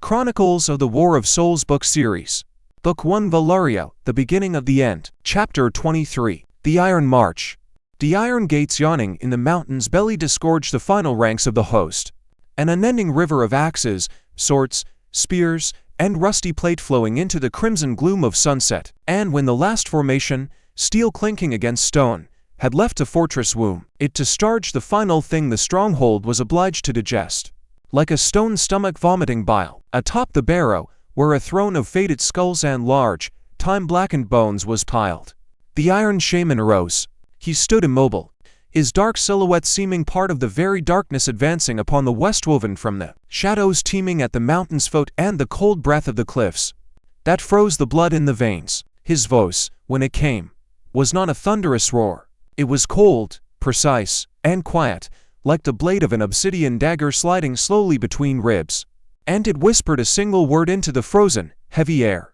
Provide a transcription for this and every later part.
Chronicles of the War of Souls Book Series. Book 1 Valerio, The Beginning of the End. Chapter 23. The Iron March. The iron gates yawning in the mountain's belly disgorge the final ranks of the host. An unending river of axes, swords, spears, and rusty plate flowing into the crimson gloom of sunset. And when the last formation, steel clinking against stone, had left the fortress womb, it discharged the final thing the stronghold was obliged to digest. Like a stone stomach vomiting bile, atop the barrow, where a throne of faded skulls and large, time-blackened bones was piled. The Iron Shaman arose. He stood immobile, his dark silhouette seeming part of the very darkness advancing upon the west, woven from the shadows teeming at the mountain's foot and the cold breath of the cliffs that froze the blood in the veins. His voice, when it came, was not a thunderous roar. It was cold, precise, and quiet, like the blade of an obsidian dagger sliding slowly between ribs. And it whispered a single word into the frozen, heavy air.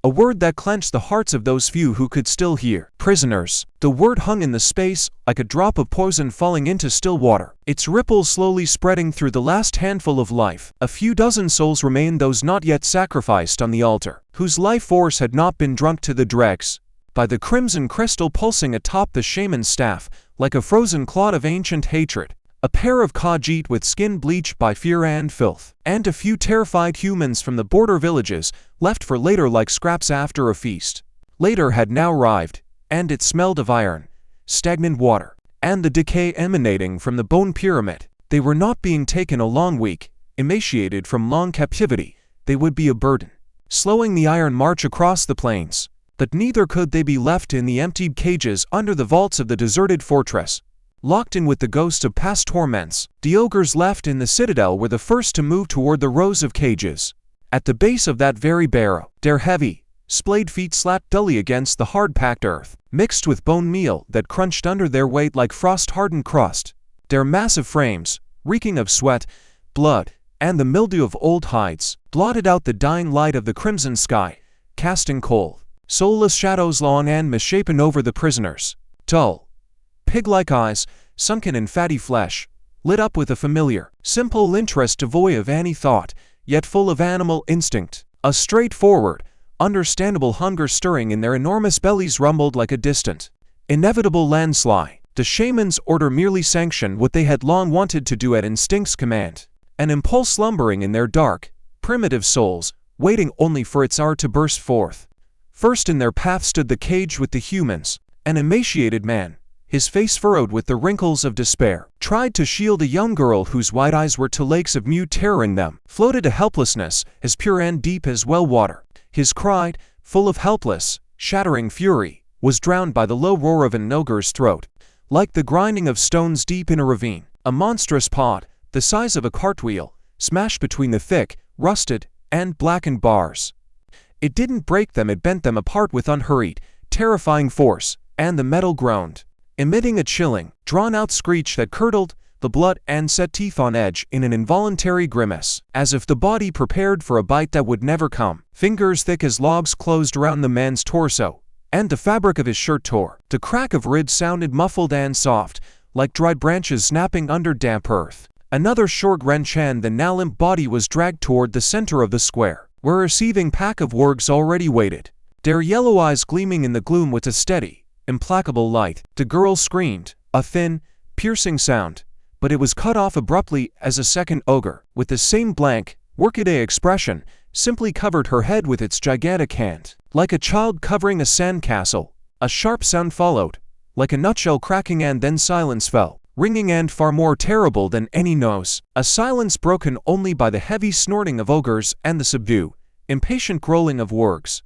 A word that clenched the hearts of those few who could still hear. Prisoners. The word hung in the space, like a drop of poison falling into still water, its ripples slowly spreading through the last handful of life. A few dozen souls remained, those not yet sacrificed on the altar, whose life force had not been drunk to the dregs by the crimson crystal pulsing atop the shaman's staff, like a frozen clot of ancient hatred. A pair of Khajiit with skin bleached by fear and filth, and a few terrified humans from the border villages, left for later like scraps after a feast. Later had now arrived, and it smelled of iron, stagnant water, and the decay emanating from the bone pyramid. They were not being taken a long week, emaciated from long captivity. They would be a burden, slowing the iron march across the plains. But neither could they be left in the emptied cages under the vaults of the deserted fortress. Locked in with the ghosts of past torments, the ogres left in the citadel were the first to move toward the rows of cages. At the base of that very barrow, their heavy, splayed feet slapped dully against the hard-packed earth, mixed with bone meal that crunched under their weight like frost-hardened crust. Their massive frames, reeking of sweat, blood, and the mildew of old hides, blotted out the dying light of the crimson sky, casting cold, soulless shadows long and misshapen over the prisoners. Dull, pig-like eyes, sunken in fatty flesh, lit up with a familiar, simple interest devoid of any thought, yet full of animal instinct. A straightforward, understandable hunger stirring in their enormous bellies rumbled like a distant, inevitable landslide. The shaman's order merely sanctioned what they had long wanted to do at instinct's command. An impulse slumbering in their dark, primitive souls, waiting only for its hour to burst forth. First in their path stood the cage with the humans, an emaciated man, his face furrowed with the wrinkles of despair, tried to shield a young girl whose wide eyes were to lakes of mute terror in them, floated a helplessness as pure and deep as well water. His cry, full of helpless, shattering fury, was drowned by the low roar of an ogre's throat, like the grinding of stones deep in a ravine. A monstrous pod, the size of a cartwheel, smashed between the thick, rusted, and blackened bars. It didn't break them, it bent them apart with unhurried, terrifying force, and the metal groaned, emitting a chilling, drawn-out screech that curdled the blood and set teeth on edge in an involuntary grimace, as if the body prepared for a bite that would never come. Fingers thick as logs closed around the man's torso, and the fabric of his shirt tore. The crack of ribs sounded muffled and soft, like dried branches snapping under damp earth. Another short wrench and the now limp body was dragged toward the center of the square, where a seething pack of wargs already waited, their yellow eyes gleaming in the gloom with a steady, implacable light. The girl screamed, a thin, piercing sound, but it was cut off abruptly as a second ogre, with the same blank, workaday expression, simply covered her head with its gigantic hand. Like a child covering a sandcastle, a sharp sound followed, like a nutshell cracking, and then silence fell, ringing and far more terrible than any noise. A silence broken only by the heavy snorting of ogres and the subdued, impatient growling of wargs.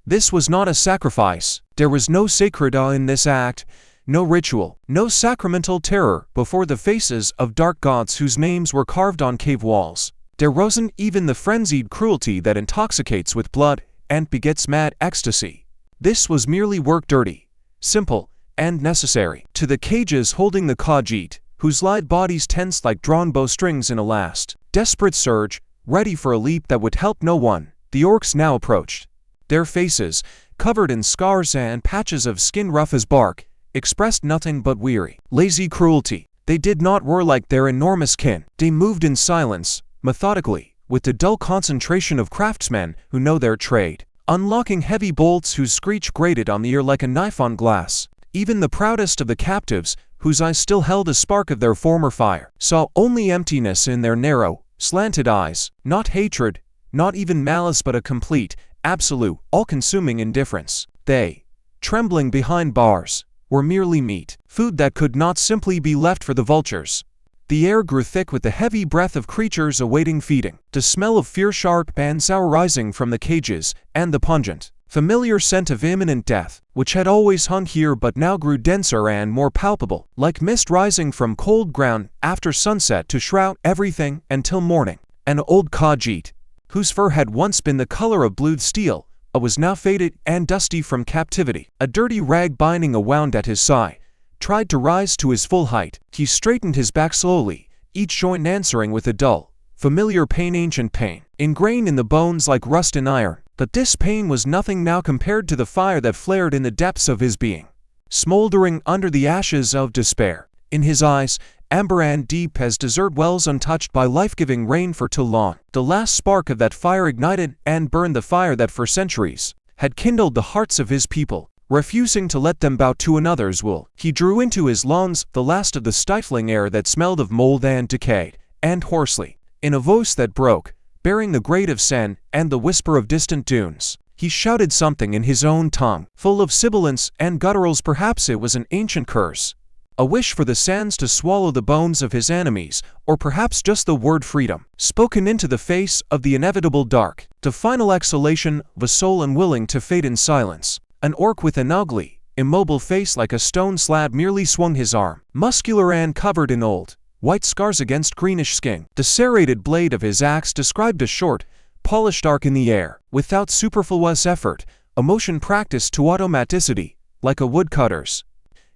This was not a sacrifice. There was no sacred awe in this act, no ritual, no sacramental terror before the faces of dark gods whose names were carved on cave walls. There wasn't even the frenzied cruelty that intoxicates with blood and begets mad ecstasy. This was merely work, dirty, simple, and necessary. To the cages holding the Khajiit, whose lithe bodies tensed like drawn bowstrings in a last, desperate surge, ready for a leap that would help no one, the orcs now approached. Their faces, covered in scars and patches of skin rough as bark, expressed nothing but weary, lazy cruelty. They did not roar like their enormous kin. They moved in silence, methodically, with the dull concentration of craftsmen who know their trade, unlocking heavy bolts whose screech grated on the ear like a knife on glass. Even the proudest of the captives, whose eyes still held a spark of their former fire, saw only emptiness in their narrow, slanted eyes, not hatred, not even malice, but a complete, absolute, all-consuming indifference. They, trembling behind bars, were merely meat, food that could not simply be left for the vultures. The air grew thick with the heavy breath of creatures awaiting feeding, the smell of fear sharp and sour rising from the cages, and the pungent, familiar scent of imminent death, which had always hung here but now grew denser and more palpable, like mist rising from cold ground after sunset to shroud everything until morning. An old Khajiit, whose fur had once been the color of blued steel, was now faded and dusty from captivity. A dirty rag binding a wound at his side tried to rise to his full height. He straightened his back slowly, each joint answering with a dull, familiar pain, ancient pain, ingrained in the bones like rust in iron. But this pain was nothing now compared to the fire that flared in the depths of his being, smoldering under the ashes of despair. In his eyes, amber and deep as desert wells untouched by life-giving rain for too long, the last spark of that fire ignited and burned the fire that for centuries had kindled the hearts of his people, refusing to let them bow to another's will. He drew into his lungs the last of the stifling air that smelled of mold and decay, and hoarsely, in a voice that broke, bearing the grate of sand and the whisper of distant dunes, he shouted something in his own tongue, full of sibilance and gutturals. Perhaps it was an ancient curse, a wish for the sands to swallow the bones of his enemies, or perhaps just the word freedom, spoken into the face of the inevitable dark, the final exhalation of a soul unwilling to fade in silence. An orc with an ugly, immobile face like a stone slab merely swung his arm, muscular and covered in old, white scars against greenish skin. The serrated blade of his axe described a short, polished arc in the air, without superfluous effort, a motion practiced to automaticity, like a woodcutter's.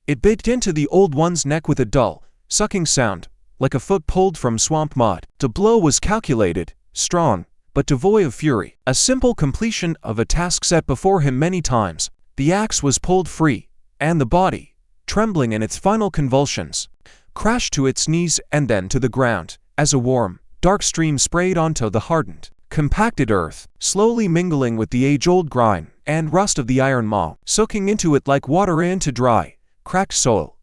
It bit into the old one's neck with a dull, sucking sound, like a foot pulled from swamp mud. The blow was calculated, strong, but devoid of fury, a simple completion of a task set before him many times. The axe was pulled free, and the body, trembling in its final convulsions, crashed to its knees and then to the ground, as a warm, dark stream sprayed onto the hardened, compacted earth, slowly mingling with the age-old grime and rust of the iron maw, soaking into it like water into dry, cracked soil,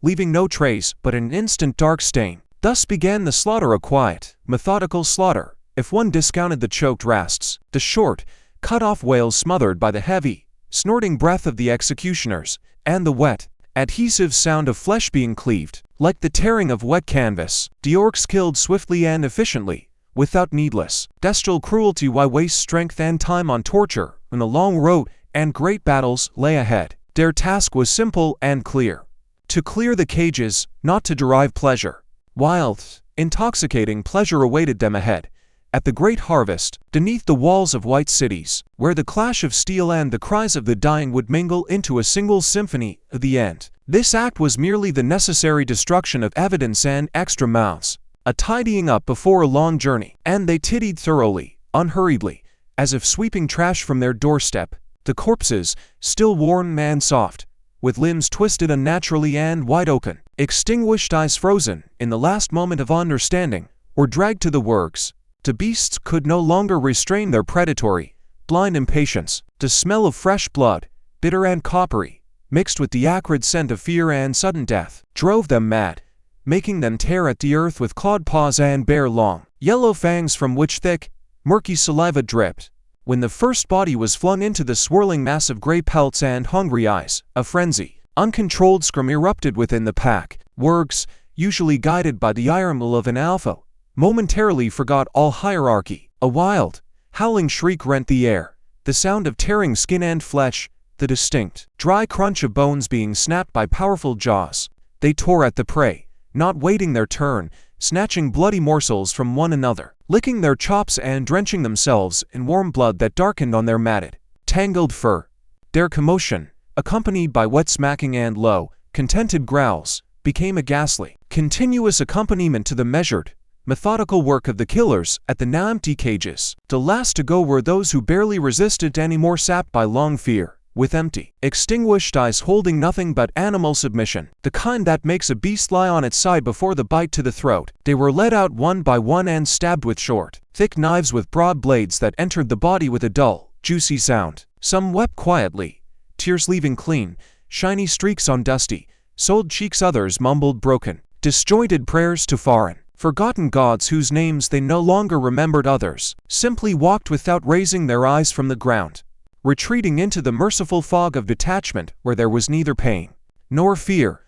leaving no trace but an instant dark stain. Thus began the slaughter, a quiet, methodical slaughter, if one discounted the choked rasts, the short, cut-off wails smothered by the heavy, snorting breath of the executioners, and the wet, adhesive sound of flesh being cleaved, like the tearing of wet canvas. The orcs killed swiftly and efficiently, without needless, bestial cruelty. Why waste strength and time on torture when the long road and great battles lay ahead? Their task was simple and clear: to clear the cages, not to derive pleasure. Wild, intoxicating pleasure awaited them ahead, at the great harvest, beneath the walls of white cities, where the clash of steel and the cries of the dying would mingle into a single symphony of the end. This act was merely the necessary destruction of evidence and extra mouths, a tidying up before a long journey, and they tidied thoroughly, unhurriedly, as if sweeping trash from their doorstep. The corpses, still warm and soft, with limbs twisted unnaturally and wide open, extinguished eyes frozen in the last moment of understanding, were dragged to the works. The beasts could no longer restrain their predatory, blind impatience. The smell of fresh blood, bitter and coppery, mixed with the acrid scent of fear and sudden death, drove them mad, making them tear at the earth with clawed paws and bare long, yellow fangs from which thick, murky saliva dripped. When the first body was flung into the swirling mass of gray pelts and hungry eyes, a frenzy, uncontrolled scream erupted within the pack. Wargs, usually guided by the iron will of an alpha, momentarily forgot all hierarchy. A wild, howling shriek rent the air, the sound of tearing skin and flesh, the distinct, dry crunch of bones being snapped by powerful jaws. They tore at the prey, not waiting their turn, snatching bloody morsels from one another, licking their chops and drenching themselves in warm blood that darkened on their matted, tangled fur. Their commotion, accompanied by wet smacking and low, contented growls, became a ghastly, continuous accompaniment to the measured, methodical work of the killers at the now empty cages. The last to go were those who barely resisted any more, sapped by long fear, with empty, extinguished eyes holding nothing but animal submission, the kind that makes a beast lie on its side before the bite to the throat. They were led out one by one and stabbed with short, thick knives with broad blades that entered the body with a dull, juicy sound. Some wept quietly, tears leaving clean, shiny streaks on dusty, soiled cheeks. Others mumbled broken, disjointed prayers to foreign, forgotten gods whose names they no longer remembered. Others simply walked without raising their eyes from the ground, retreating into the merciful fog of detachment where there was neither pain nor fear,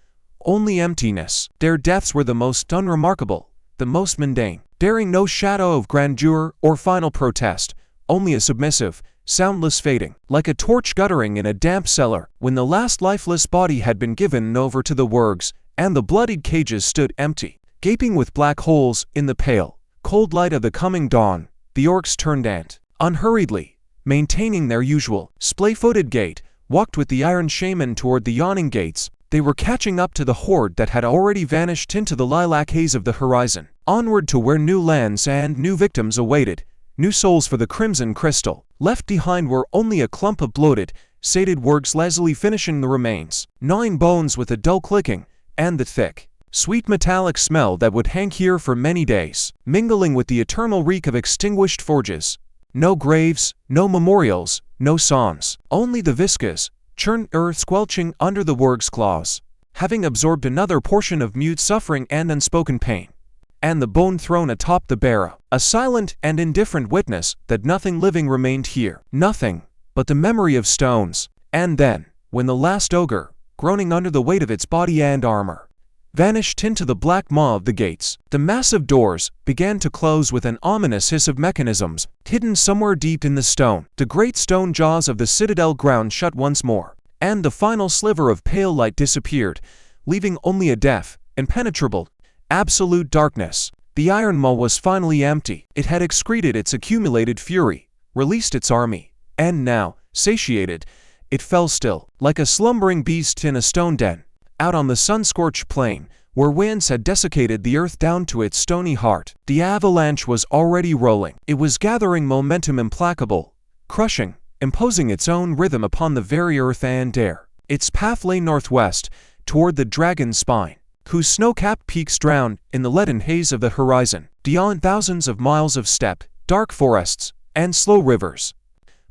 only emptiness. Their deaths were the most unremarkable, the most mundane, daring no shadow of grandeur or final protest, only a submissive, soundless fading, like a torch guttering in a damp cellar, when the last lifeless body had been given over to the wurgs, and the bloodied cages stood empty, gaping with black holes in the pale, cold light of the coming dawn. The orcs turned and, unhurriedly, maintaining their usual, splay-footed gait, walked with the Iron Shaman toward the yawning gates. They were catching up to the horde that had already vanished into the lilac haze of the horizon, onward to where new lands and new victims awaited, new souls for the crimson crystal. Left behind were only a clump of bloated, sated wurgs lazily finishing the remains, gnawing bones with a dull clicking, and the thick, sweet metallic smell that would hang here for many days, mingling with the eternal reek of extinguished forges. No graves, no memorials, no songs, only the viscous, churned earth squelching under the wurg's claws, having absorbed another portion of mute suffering and unspoken pain. And the bone thrown atop the barrow, a silent and indifferent witness that nothing living remained here, nothing but the memory of stones. And then, when the last ogre, groaning under the weight of its body and armor, vanished into the black maw of the gates, the massive doors began to close with an ominous hiss of mechanisms hidden somewhere deep in the stone. The great stone jaws of the citadel ground shut once more, and the final sliver of pale light disappeared, leaving only a deaf, impenetrable, absolute darkness. The iron maw was finally empty. It had excreted its accumulated fury, released its army, and now, satiated, it fell still, like a slumbering beast in a stone den, out on the sun-scorched plain, where winds had desiccated the earth down to its stony heart. The avalanche was already rolling. It was gathering momentum, implacable, crushing, imposing its own rhythm upon the very earth and air. Its path lay northwest, toward the dragon's spine, whose snow-capped peaks drowned in the leaden haze of the horizon, beyond thousands of miles of steppe, dark forests, and slow rivers.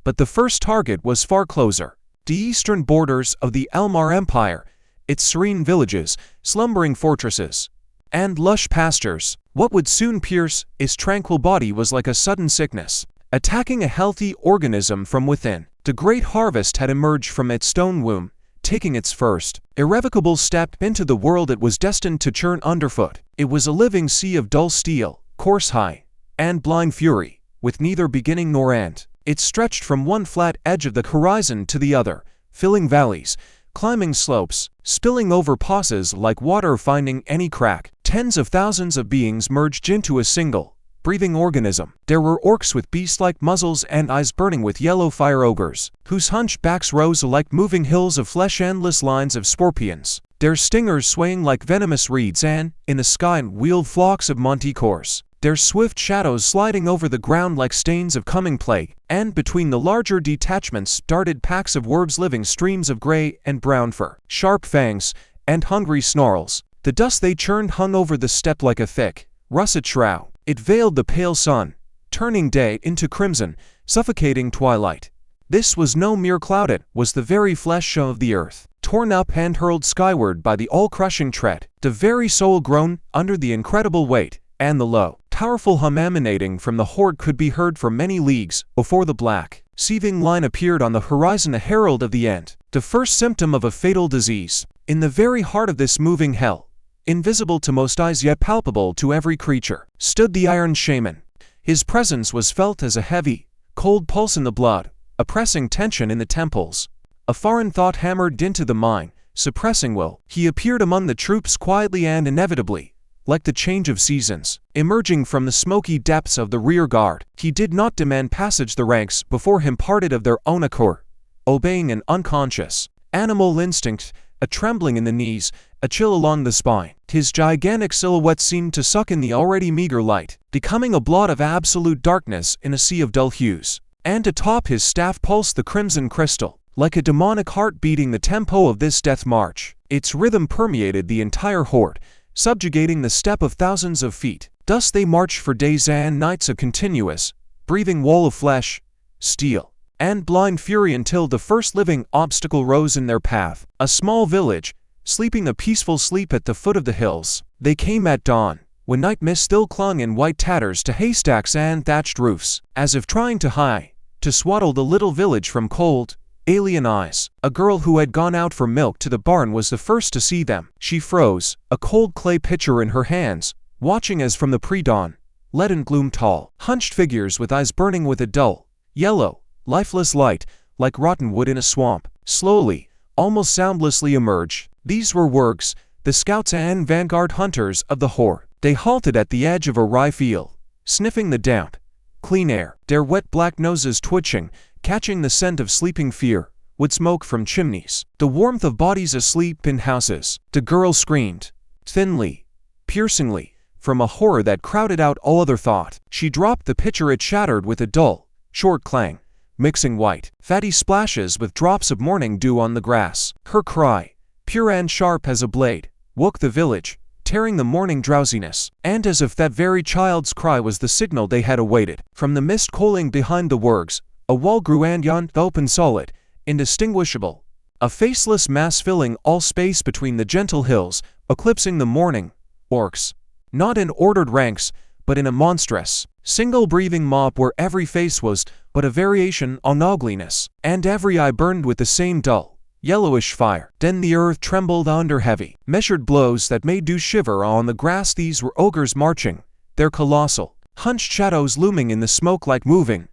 But the first target was far closer, the eastern borders of the Elmar Empire, its serene villages, slumbering fortresses, and lush pastures. What would soon pierce its tranquil body was like a sudden sickness, attacking a healthy organism from within. The great harvest had emerged from its stone womb, taking its first, irrevocable step into the world it was destined to churn underfoot. It was a living sea of dull steel, coarse high, and blind fury, with neither beginning nor end. It stretched from one flat edge of the horizon to the other, filling valleys, climbing slopes, spilling over passes like water finding any crack. Tens of thousands of beings merged into a single, breathing organism. There were orcs with beast-like muzzles and eyes burning with yellow fire, ogres, whose hunchbacks rose like moving hills of flesh, endless lines of scorpions, their stingers swaying like venomous reeds, and, in the sky, wheeled flocks of manticores, their swift shadows sliding over the ground like stains of coming plague, and between the larger detachments darted packs of wurgs, living streams of gray and brown fur, sharp fangs, and hungry snarls. The dust they churned hung over the steppe like a thick, russet shroud. It veiled the pale sun, turning day into crimson, suffocating twilight. This was no mere cloud, it was the very flesh of the earth, torn up and hurled skyward by the all-crushing tread. The very soul groaned under the incredible weight, and the low, powerful hum emanating from the horde could be heard for many leagues before the black, seething line appeared on the horizon, a herald of the end, the first symptom of a fatal disease. In the very heart of this moving hell, invisible to most eyes yet palpable to every creature, stood the Iron Shaman. His presence was felt as a heavy, cold pulse in the blood, a pressing tension in the temples. A foreign thought hammered into the mind, suppressing will. He appeared among the troops quietly and inevitably, like the change of seasons, emerging from the smoky depths of the rear guard. He did not demand passage. The ranks before him parted of their own accord, obeying an unconscious, animal instinct, a trembling in the knees, a chill along the spine. His gigantic silhouette seemed to suck in the already meager light, becoming a blot of absolute darkness in a sea of dull hues. And atop his staff pulsed the crimson crystal, like a demonic heart beating the tempo of this death march. Its rhythm permeated the entire horde, subjugating the steppe of thousands of feet. Thus they marched for days and nights, a continuous, breathing wall of flesh, steel, and blind fury, until the first living obstacle rose in their path, a small village, sleeping a peaceful sleep at the foot of the hills. They came at dawn, when night mist still clung in white tatters to haystacks and thatched roofs, as if trying to swaddle the little village from cold, alien eyes. A girl who had gone out for milk to the barn was the first to see them. She froze, a cold clay pitcher in her hands, watching as from the pre-dawn, leaden gloom tall, hunched figures with eyes burning with a dull, yellow, lifeless light, like rotten wood in a swamp, slowly, almost soundlessly emerged. These were Wergs, the scouts and vanguard hunters of the Horde. They halted at the edge of a rye field, sniffing the damp, clean air, their wet black noses twitching, catching the scent of sleeping fear, wood smoke from chimneys, the warmth of bodies asleep in houses. The girl screamed, thinly, piercingly, from a horror that crowded out all other thought. She dropped the pitcher. It shattered with a dull, short clang, mixing white, fatty splashes with drops of morning dew on the grass. Her cry, pure and sharp as a blade, woke the village, tearing the morning drowsiness, and as if that very child's cry was the signal they had awaited. From the mist coiling behind the Wergs, a wall grew and yawned, open, solid, indistinguishable, a faceless mass filling all space between the gentle hills, eclipsing the morning orcs, not in ordered ranks, but in a monstrous, single breathing mob where every face was but a variation on ugliness, and every eye burned with the same dull, yellowish fire. Then the earth trembled under heavy, measured blows that made dew shiver on the grass. These were ogres marching, their colossal, hunched shadows looming in the smoke like moving,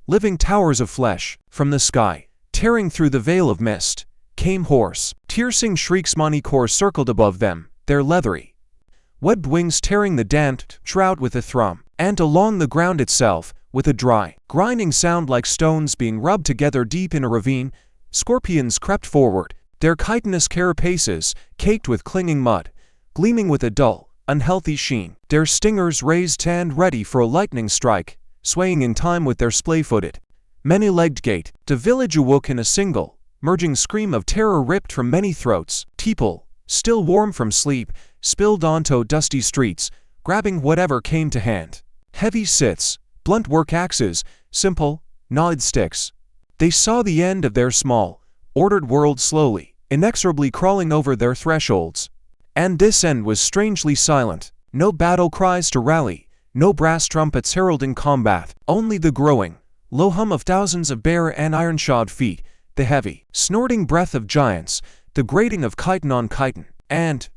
living towers of flesh. From the sky, tearing through the veil of mist, came hoarse, piercing shrieks. Many cores circled above them, their leathery, webbed wings tearing the damp shroud with a thrum, and along the ground itself, with a dry, grinding sound like stones being rubbed together deep in a ravine, scorpions crept forward, their chitinous carapaces caked with clinging mud, gleaming with a dull, unhealthy sheen, their stingers raised and ready for a lightning strike, swaying in time with their splay-footed, many-legged gait. The village awoke in a single, merging scream of terror ripped from many throats. People, still warm from sleep, spilled onto dusty streets, grabbing whatever came to hand. Heavy scythes, blunt work axes, simple, knotted sticks. They saw the end of their small, ordered world slowly, inexorably crawling over their thresholds. And this end was strangely silent. No battle cries to rally, no brass trumpets heralding combat, only the growing, low hum of thousands of bare and iron-shod feet, the heavy, snorting breath of giants, the grating of chitin on chitin, and,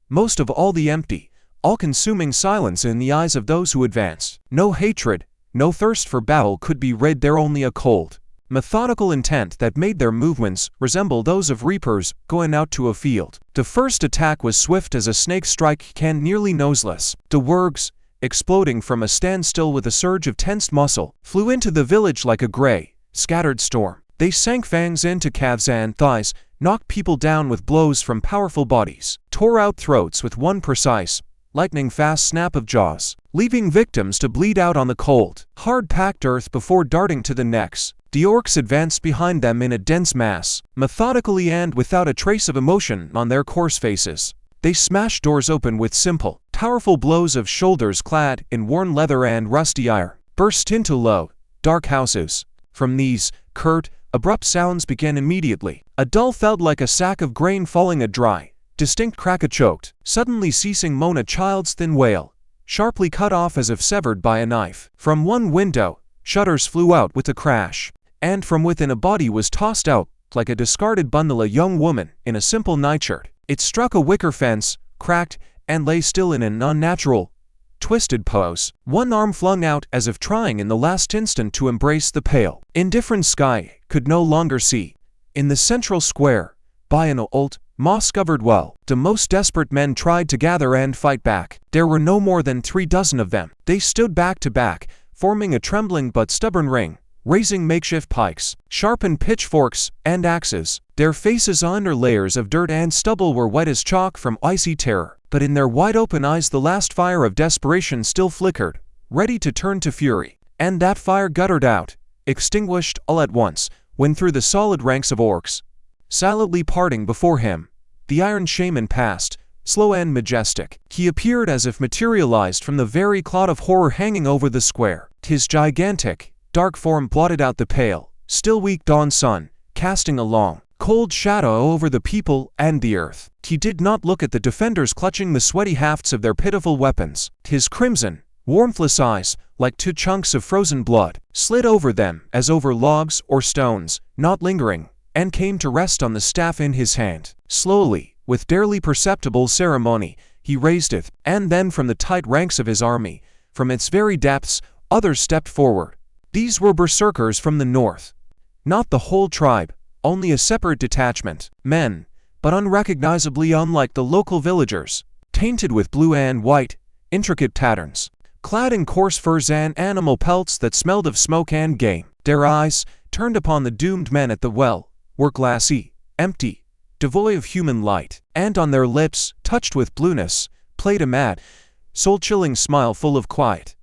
most of all, the empty, all-consuming silence in the eyes of those who advanced. No hatred, no thirst for battle could be read there, only a cold, methodical intent that made their movements resemble those of reapers going out to a field. The first attack was swift as a snake strike can, nearly noseless. The Wergs, exploding from a standstill with a surge of tensed muscle, flew into the village like a gray, scattered storm. They sank fangs into calves and thighs, knocked people down with blows from powerful bodies, tore out throats with one precise, lightning-fast snap of jaws, leaving victims to bleed out on the cold, hard-packed earth before darting to the necks. The orcs advanced behind them in a dense mass, methodically and without a trace of emotion on their coarse faces. They smashed doors open with simple, powerful blows of shoulders clad in worn leather and rusty iron, burst into low, dark houses. From these, curt, abrupt sounds began immediately. A dull thud like a sack of grain falling, a dry, distinct crack, a choked, suddenly ceasing moan, a child's thin wail, sharply cut off as if severed by a knife. From one window, shutters flew out with a crash, and from within a body was tossed out, like a discarded bundle, a young woman in a simple nightshirt. It struck a wicker fence, cracked, and lay still in an unnatural, twisted pose, one arm flung out as if trying in the last instant to embrace the pale, indifferent sky. Could no longer see. In the central square, by an old, moss-covered well, the most desperate men tried to gather and fight back. There were no more than 3 dozen of them. They stood back to back, forming a trembling but stubborn ring, raising makeshift pikes, sharpened pitchforks, and axes. Their faces under layers of dirt and stubble were white as chalk from icy terror, but in their wide-open eyes the last fire of desperation still flickered, ready to turn to fury. And that fire guttered out, extinguished all at once, when through the solid ranks of orcs, silently parting before him, the Iron Shaman passed, slow and majestic. He appeared as if materialized from the very cloud of horror hanging over the square. His gigantic, dark form blotted out the pale, still weak dawn sun, casting a long, cold shadow over the people and the earth. He did not look at the defenders clutching the sweaty hafts of their pitiful weapons. His crimson, warmthless eyes, like two chunks of frozen blood, slid over them as over logs or stones, not lingering, and came to rest on the staff in his hand. Slowly, with barely perceptible ceremony, he raised it, and then from the tight ranks of his army, from its very depths, others stepped forward. These were berserkers from the north. Not the whole tribe, only a separate detachment. Men, but unrecognizably unlike the local villagers, tainted with blue and white, intricate patterns, clad in coarse furs and animal pelts that smelled of smoke and game. Their eyes, turned upon the doomed men at the well, were glassy, empty, devoid of human light, and on their lips, touched with blueness, played a mad, soul-chilling smile full of quiet,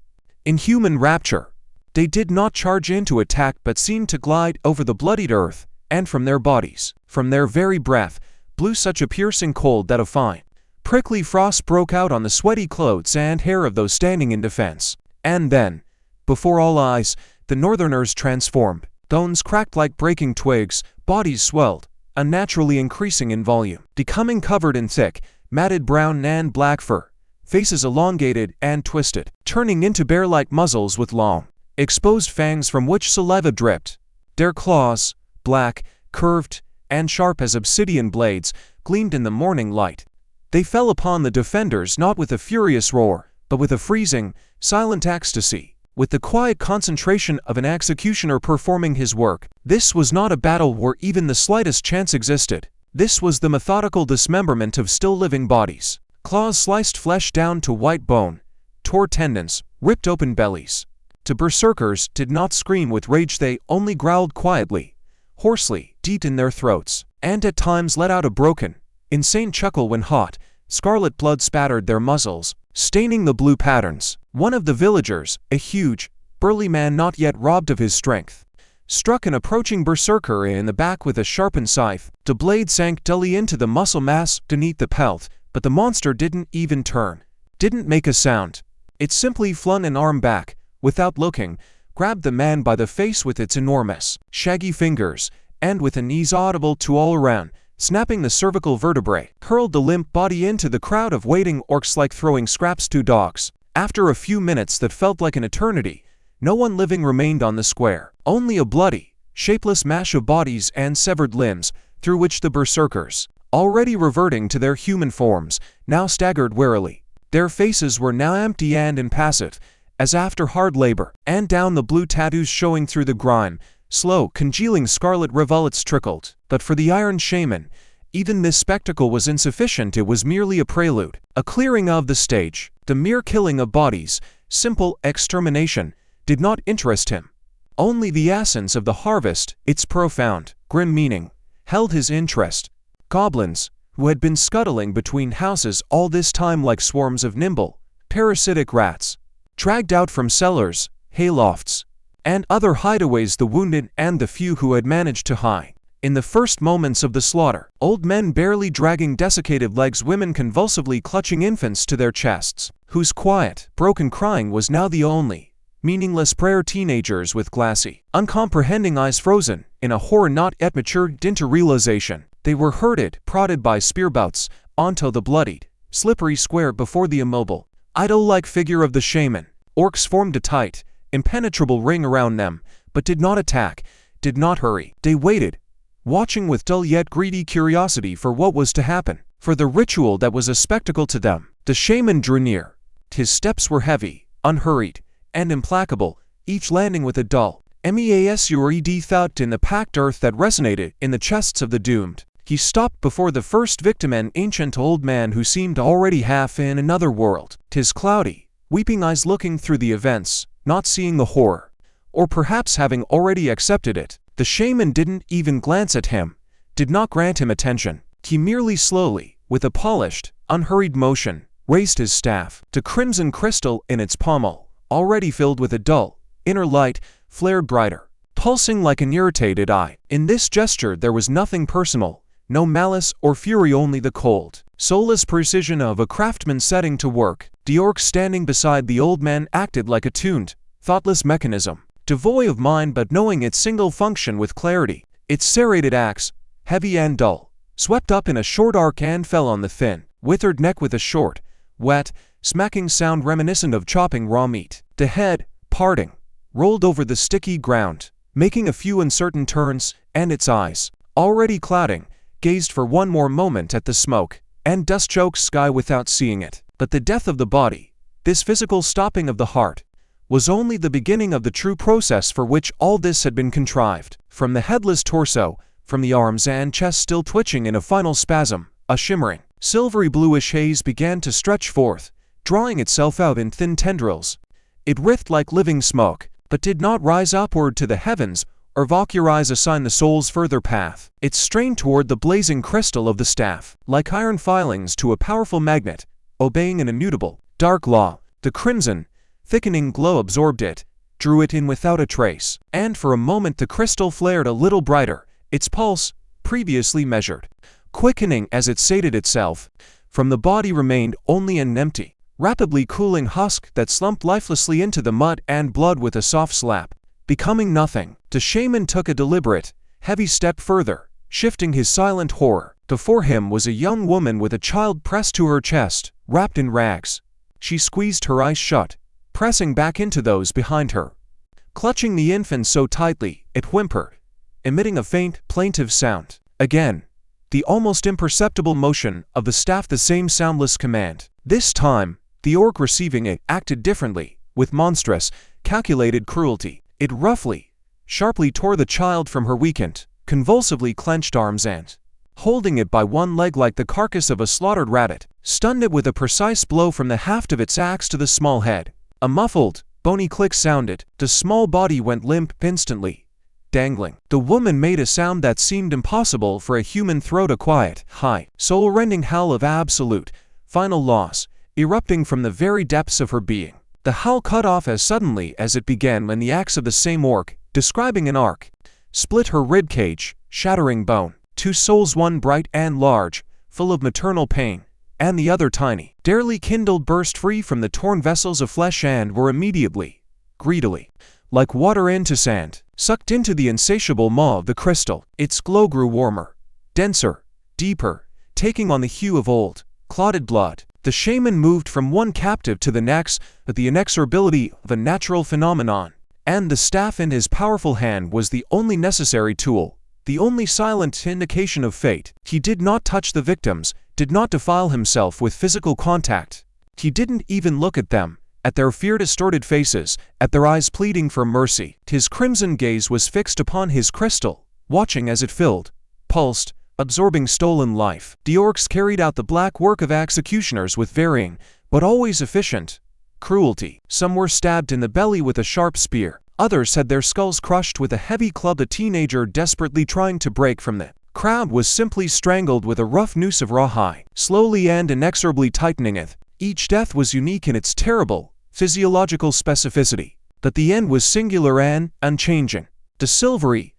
inhuman rapture. They did not charge in to attack but seemed to glide over the bloodied earth, and from their bodies, from their very breath, blew such a piercing cold that a fine, prickly frost broke out on the sweaty clothes and hair of those standing in defense. And then, before all eyes, the northerners transformed. Bones cracked like breaking twigs, bodies swelled, unnaturally increasing in volume, becoming covered in thick, matted brown and black fur, faces elongated and twisted, turning into bear-like muzzles with long, exposed fangs from which saliva dripped. Their claws, black, curved, and sharp as obsidian blades, gleamed in the morning light. They fell upon the defenders not with a furious roar, but with a freezing, silent ecstasy, with the quiet concentration of an executioner performing his work. This was not a battle where even the slightest chance existed. This was the methodical dismemberment of still living bodies. Claws sliced flesh down to white bone, tore tendons, ripped open bellies. The berserkers did not scream with rage, they only growled quietly, hoarsely, deep in their throats, and at times let out a broken, insane chuckle when hot, scarlet blood spattered their muzzles, staining the blue patterns. One of the villagers, a huge, burly man not yet robbed of his strength, struck an approaching berserker in the back with a sharpened scythe. The blade sank dully into the muscle mass beneath the pelt, but the monster didn't even turn, didn't make a sound. It simply flung an arm back, without looking, grabbed the man by the face with its enormous, shaggy fingers, and with an ease audible to all around, snapping the cervical vertebrae, hurled the limp body into the crowd of waiting orcs like throwing scraps to dogs. After a few minutes that felt like an eternity, no one living remained on the square, only a bloody, shapeless mash of bodies and severed limbs, through which the berserkers, already reverting to their human forms, now staggered warily. Their faces were now empty and impassive, as after hard labor, and down the blue tattoos showing through the grime, slow, congealing scarlet rivulets trickled. But for the Iron Shaman, even this spectacle was insufficient. It was merely a prelude, a clearing of the stage. The mere killing of bodies, simple extermination, did not interest him. Only the essence of the harvest, its profound, grim meaning, held his interest. Goblins, who had been scuttling between houses all this time like swarms of nimble, parasitic rats, dragged out from cellars, haylofts, and other hideaways, the wounded and the few who had managed to hide. In the first moments of the slaughter, old men barely dragging desiccated legs, women convulsively clutching infants to their chests, whose quiet, broken crying was now the only, meaningless prayer. Teenagers with glassy, uncomprehending eyes frozen in a horror not yet matured into realization. They were herded, prodded by spearbouts, onto the bloodied, slippery square before the immobile, idol-like figure of the shaman. Orcs formed a tight, impenetrable ring around them, but did not attack, did not hurry. They waited, watching with dull yet greedy curiosity for what was to happen, for the ritual that was a spectacle to them. The shaman drew near. His steps were heavy, unhurried, and implacable, each landing with a dull, measured thud in the packed earth that resonated in the chests of the doomed. He stopped before the first victim, an ancient old man who seemed already half in another world, his cloudy, weeping eyes looking through the events, not seeing the horror, or perhaps having already accepted it. The shaman didn't even glance at him, did not grant him attention. He merely slowly, with a polished, unhurried motion, raised his staff. The crimson crystal in its pommel, already filled with a dull, inner light, flared brighter, pulsing like an irritated eye. In this gesture there was nothing personal, no malice or fury, only the cold, soulless precision of a craftsman setting to work. The orc standing beside the old man acted like a tuned, thoughtless mechanism, devoid of mind but knowing its single function with clarity. Its serrated axe, heavy and dull, swept up in a short arc and fell on the thin, withered neck with a short, wet, smacking sound reminiscent of chopping raw meat. The head, parting, rolled over the sticky ground, making a few uncertain turns, and its eyes, already clouding, gazed for one more moment at the smoke and dust-choked sky without seeing it. But the death of the body, this physical stopping of the heart, was only the beginning of the true process for which all this had been contrived. From the headless torso, from the arms and chest still twitching in a final spasm, a shimmering, silvery bluish haze began to stretch forth, drawing itself out in thin tendrils. It writhed like living smoke, but did not rise upward to the heavens or vacuurize assign the soul's further path. It strained toward the blazing crystal of the staff, like iron filings to a powerful magnet, obeying an immutable, dark law. The crimson, thickening glow absorbed it, drew it in without a trace, and for a moment the crystal flared a little brighter, its pulse, previously measured, quickening as it sated itself. From the body remained only an empty, rapidly cooling husk that slumped lifelessly into the mud and blood with a soft slap, becoming nothing. The shaman took a deliberate, heavy step further, shifting his silent horror. Before him was a young woman with a child pressed to her chest, wrapped in rags. She squeezed her eyes shut, pressing back into those behind her, clutching the infant so tightly, it whimpered, emitting a faint, plaintive sound. Again, the almost imperceptible motion of the staff, the same soundless command. This time, the orc receiving it acted differently, with monstrous, calculated cruelty. It roughly, sharply tore the child from her weakened, convulsively clenched arms and, holding it by one leg like the carcass of a slaughtered rabbit, stunned it with a precise blow from the haft of its axe to the small head. A muffled, bony click sounded. The small body went limp instantly, dangling. The woman made a sound that seemed impossible for a human throat, a quiet, high, soul-rending howl of absolute, final loss, erupting from the very depths of her being. The howl cut off as suddenly as it began when the axe of the same orc, describing an arc, split her ribcage, shattering bone. Two souls, one bright and large, full of maternal pain, and the other tiny, darely kindled, burst free from the torn vessels of flesh and were immediately, greedily, like water into sand, sucked into the insatiable maw of the crystal. Its glow grew warmer, denser, deeper, taking on the hue of old, clotted blood. The shaman moved from one captive to the next with the inexorability of a natural phenomenon, and the staff in his powerful hand was the only necessary tool, the only silent indication of fate. He did not touch the victims, did not defile himself with physical contact. He didn't even look at them, at their fear-distorted faces, at their eyes pleading for mercy. His crimson gaze was fixed upon his crystal, watching as it filled, pulsed, absorbing stolen life. The orcs carried out the black work of executioners with varying, but always efficient, cruelty. Some were stabbed in the belly with a sharp spear. Others had their skulls crushed with a heavy club. A teenager desperately trying to break from the crowd was simply strangled with a rough noose of rawhide, slowly and inexorably tightening it. Each death was unique in its terrible, physiological specificity, but the end was singular and unchanging. The silvery,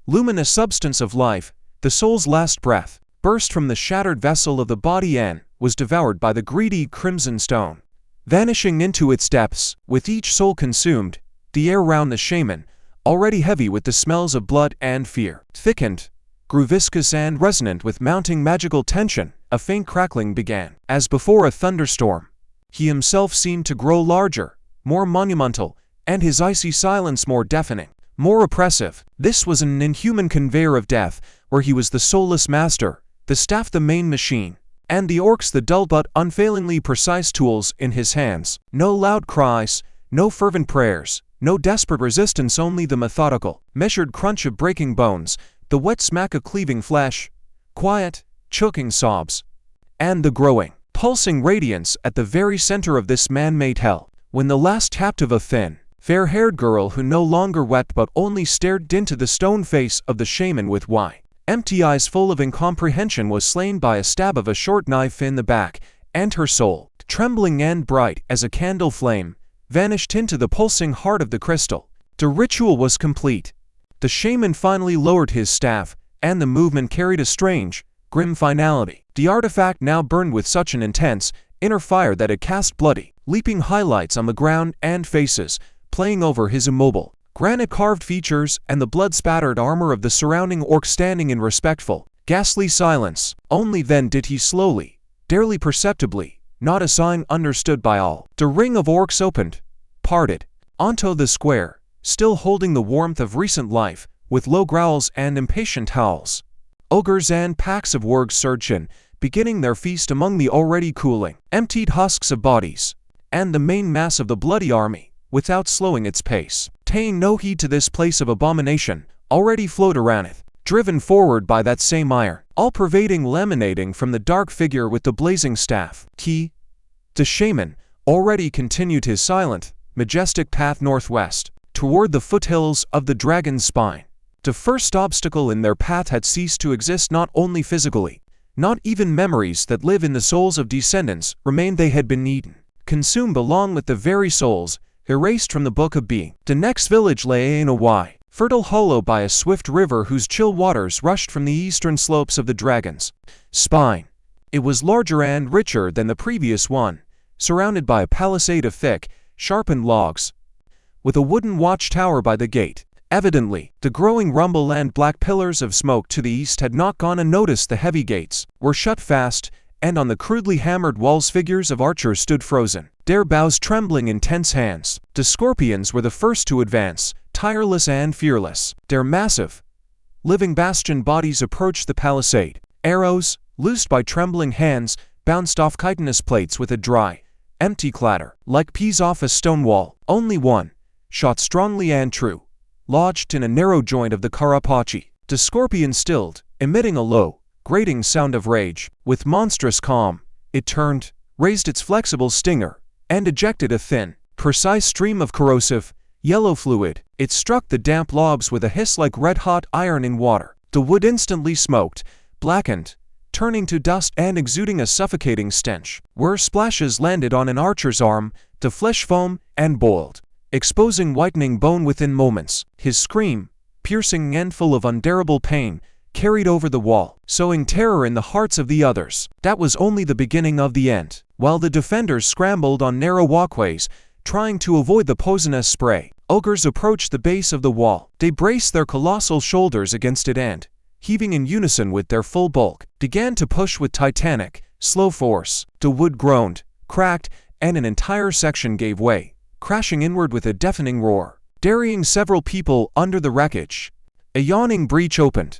luminous substance of life, the soul's last breath, burst from the shattered vessel of the body and was devoured by the greedy crimson stone, vanishing into its depths. With each soul consumed, the air round the shaman, already heavy with the smells of blood and fear, thickened, grew viscous and resonant with mounting magical tension. A faint crackling began. As before a thunderstorm, he himself seemed to grow larger, more monumental, and his icy silence more deafening, more oppressive. This was an inhuman conveyor of death, where he was the soulless master, the staff the main machine, and the orcs the dull but unfailingly precise tools in his hands. No loud cries, no fervent prayers, no desperate resistance, only the methodical, measured crunch of breaking bones, the wet smack of cleaving flesh, quiet, choking sobs, and the growing, pulsing radiance at the very center of this man-made hell. When the last captive, a thin, fair-haired girl who no longer wept but only stared into the stone face of the shaman with empty eyes full of incomprehension, was slain by a stab of a short knife in the back, and her soul, trembling and bright as a candle flame, vanished into the pulsing heart of the crystal. The ritual was complete. The shaman finally lowered his staff, and the movement carried a strange, grim finality. The artifact now burned with such an intense, inner fire that it cast bloody, leaping highlights on the ground and faces, playing over his immobile, granite-carved features and the blood-spattered armor of the surrounding orcs standing in respectful, ghastly silence. Only then did he slowly, barely perceptibly, not a sign understood by all. The ring of orcs opened, parted, onto the square, still holding the warmth of recent life, with low growls and impatient howls. Ogres and packs of wargs surged in, beginning their feast among the already cooling, emptied husks of bodies, and the main mass of the bloody army, without slowing its pace, paying no heed to this place of abomination, already flowed around it, driven forward by that same ire, all-pervading emanating from the dark figure with the blazing staff. He, the shaman, already continued his silent, majestic path northwest, toward the foothills of the dragon's spine. The first obstacle in their path had ceased to exist, not only physically, not even memories that live in the souls of descendants remained. They had been eaten, consumed along with the very souls, erased from the book of being. The next village lay in a wide, fertile hollow by a swift river whose chill waters rushed from the eastern slopes of the dragon's spine. It was larger and richer than the previous one, surrounded by a palisade of thick, sharpened logs, with a wooden watchtower by the gate. Evidently, the growing rumble and black pillars of smoke to the east had not gone unnoticed. The heavy gates were shut fast, and on the crudely hammered walls figures of archers stood frozen, their bows trembling in tense hands. The scorpions were the first to advance, tireless and fearless. Their massive, living bastion bodies approached the palisade. Arrows, loosed by trembling hands, bounced off chitinous plates with a dry, empty clatter, like peas off a stone wall. Only one, shot strongly and true, lodged in a narrow joint of the carapace. The scorpion stilled, emitting a low, grating sound of rage. With monstrous calm, it turned, raised its flexible stinger, and ejected a thin, precise stream of corrosive, yellow fluid. It struck the damp logs with a hiss like red-hot iron in water. The wood instantly smoked, blackened, turning to dust and exuding a suffocating stench. Where splashes landed on an archer's arm, the flesh foamed and boiled, exposing whitening bone within moments. His scream, piercing and full of unbearable pain, carried over the wall, sowing terror in the hearts of the others. That was only the beginning of the end. While the defenders scrambled on narrow walkways, trying to avoid the poisonous spray, ogres approached the base of the wall. They braced their colossal shoulders against it and, heaving in unison with their full bulk, began to push with titanic, slow force. The wood groaned, cracked, and an entire section gave way, crashing inward with a deafening roar, burying several people under the wreckage. A yawning breach opened,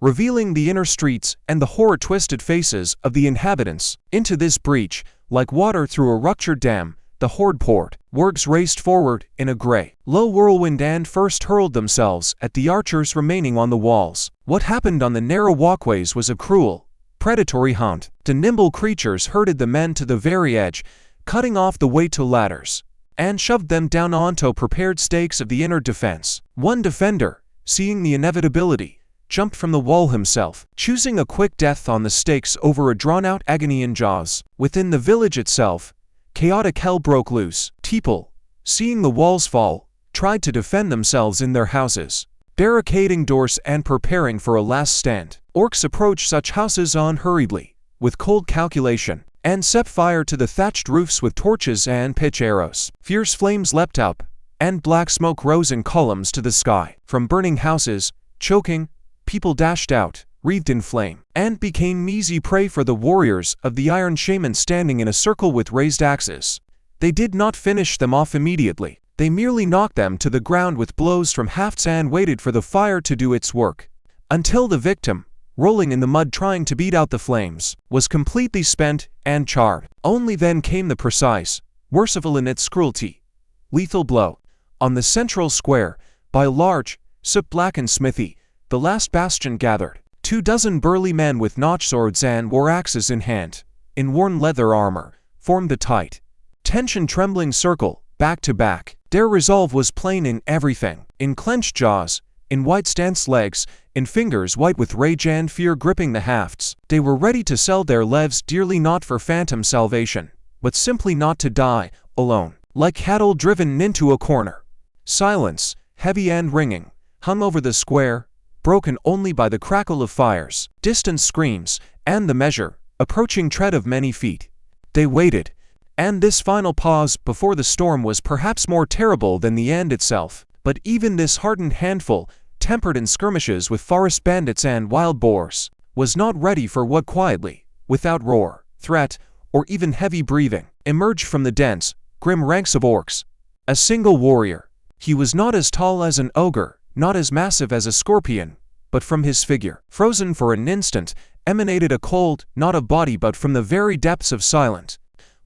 revealing the inner streets and the horror-twisted faces of the inhabitants. Into this breach, like water through a ruptured dam, the horde poured. Wargs raced forward in a gray, low whirlwind and first hurled themselves at the archers remaining on the walls. What happened on the narrow walkways was a cruel, predatory hunt. The nimble creatures herded the men to the very edge, cutting off the way to ladders, and shoved them down onto prepared stakes of the inner defense. One defender, seeing the inevitability, jumped from the wall himself, choosing a quick death on the stakes over a drawn-out agony in jaws. Within the village itself, chaotic hell broke loose. People, seeing the walls fall, tried to defend themselves in their houses, barricading doors and preparing for a last stand. Orcs approached such houses unhurriedly, with cold calculation, and set fire to the thatched roofs with torches and pitch arrows. Fierce flames leapt up, and black smoke rose in columns to the sky. From burning houses, choking, people dashed out, wreathed in flame, and became easy prey for the warriors of the Iron Shaman standing in a circle with raised axes. They did not finish them off immediately. They merely knocked them to the ground with blows from hafts and waited for the fire to do its work, until the victim, rolling in the mud trying to beat out the flames, was completely spent and charred. Only then came the precise, merciful in its cruelty, lethal blow. On the central square, by a large, soot-blackened smithy, the last bastion gathered. 24 burly men with notched swords and war axes in hand, in worn leather armor, formed a tight, tension-trembling circle, back to back. Their resolve was plain in everything, in clenched jaws, in white-stanced legs, in fingers white with rage and fear gripping the hafts. They were ready to sell their lives dearly, not for phantom salvation, but simply not to die alone, like cattle driven into a corner. Silence, heavy and ringing, hung over the square, broken only by the crackle of fires, distant screams, and the measure, approaching tread of many feet. They waited, and this final pause before the storm was perhaps more terrible than the end itself. But even this hardened handful, tempered in skirmishes with forest bandits and wild boars, was not ready for what quietly, without roar, threat, or even heavy breathing, emerged from the dense, grim ranks of orcs. A single warrior. He was not as tall as an ogre, not as massive as a scorpion, but from his figure, frozen for an instant, emanated a cold, not of body but from the very depths of silent,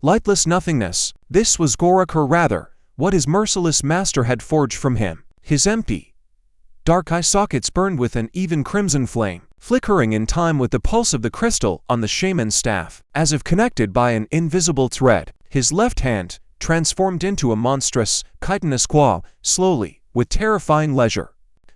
lightless nothingness. This was Gorick, or rather, what his merciless master had forged from him. His empty, dark eye sockets burned with an even crimson flame, flickering in time with the pulse of the crystal on the shaman's staff, as if connected by an invisible thread. His left hand, transformed into a monstrous, chitinous claw, slowly, with terrifying leisure,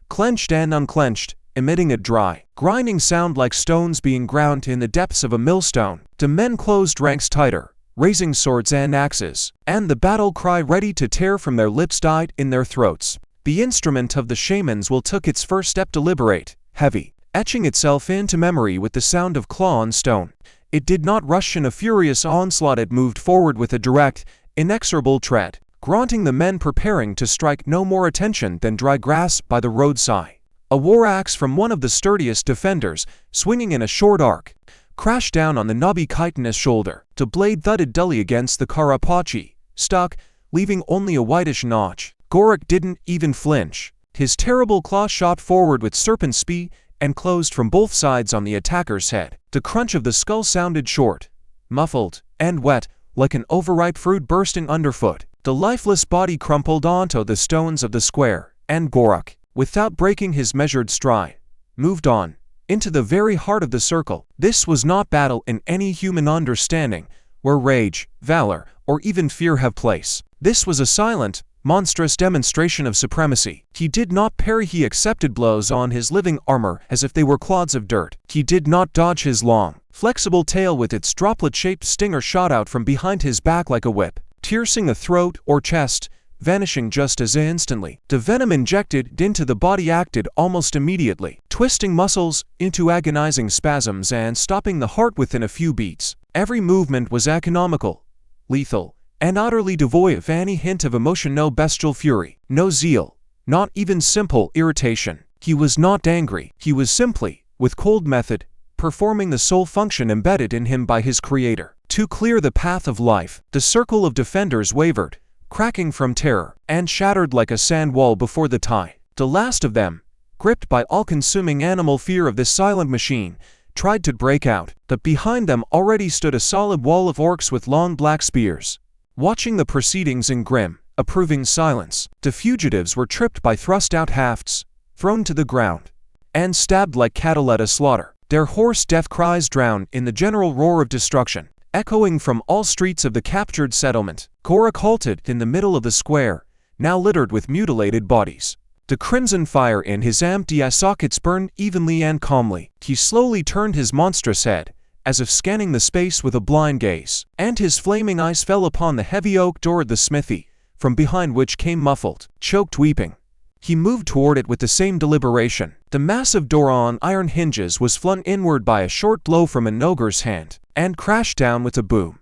clenched and unclenched, emitting a dry, grinding sound like stones being ground in the depths of a millstone. The men closed ranks tighter, raising swords and axes, and the battle cry ready to tear from their lips died in their throats. The instrument of the shaman's will took its first step, deliberate, heavy, etching itself into memory with the sound of claw on stone. It did not rush in a furious onslaught, it moved forward with a direct, inexorable tread, granting the men preparing to strike no more attention than dry grass by the roadside. A war axe from one of the sturdiest defenders, swinging in a short arc, crashed down on the knobby chitinous shoulder. The blade thudded dully against the carapace, stuck, leaving only a whitish notch. Gorick didn't even flinch. His terrible claw shot forward with serpent speed and closed from both sides on the attacker's head. The crunch of the skull sounded short, muffled, and wet, like an overripe fruit bursting underfoot. The lifeless body crumpled onto the stones of the square, and Gorick, without breaking his measured stride, moved on, into the very heart of the circle. This was not battle in any human understanding, where rage, valor, or even fear have place. This was a silent, monstrous demonstration of supremacy. He did not parry, he accepted blows on his living armor as if they were clods of dirt. He did not dodge. His long, flexible tail with its droplet-shaped stinger shot out from behind his back like a whip, piercing the throat or chest, vanishing just as instantly. The venom injected into the body acted almost immediately, twisting muscles into agonizing spasms and stopping the heart within a few beats. Every movement was economical, lethal, and utterly devoid of any hint of emotion, no bestial fury, no zeal, not even simple irritation. He was not angry. He was simply, with cold method, performing the sole function embedded in him by his creator, to clear the path of life. The circle of defenders wavered, cracking from terror, and shattered like a sand wall before the tide. The last of them, gripped by all-consuming animal fear of this silent machine, tried to break out, but behind them already stood a solid wall of orcs with long black spears, watching the proceedings in grim, approving silence. The fugitives were tripped by thrust-out hafts, thrown to the ground, and stabbed like cattle at a slaughter. Their hoarse death cries drowned in the general roar of destruction, echoing from all streets of the captured settlement. Gorick halted in the middle of the square, now littered with mutilated bodies. The crimson fire in his empty eye sockets burned evenly and calmly. He slowly turned his monstrous head, as if scanning the space with a blind gaze, and his flaming eyes fell upon the heavy oak door of the smithy, from behind which came muffled, choked weeping. He moved toward it with the same deliberation. The massive door on iron hinges was flung inward by a short blow from an ogre's hand, and crashed down with a boom.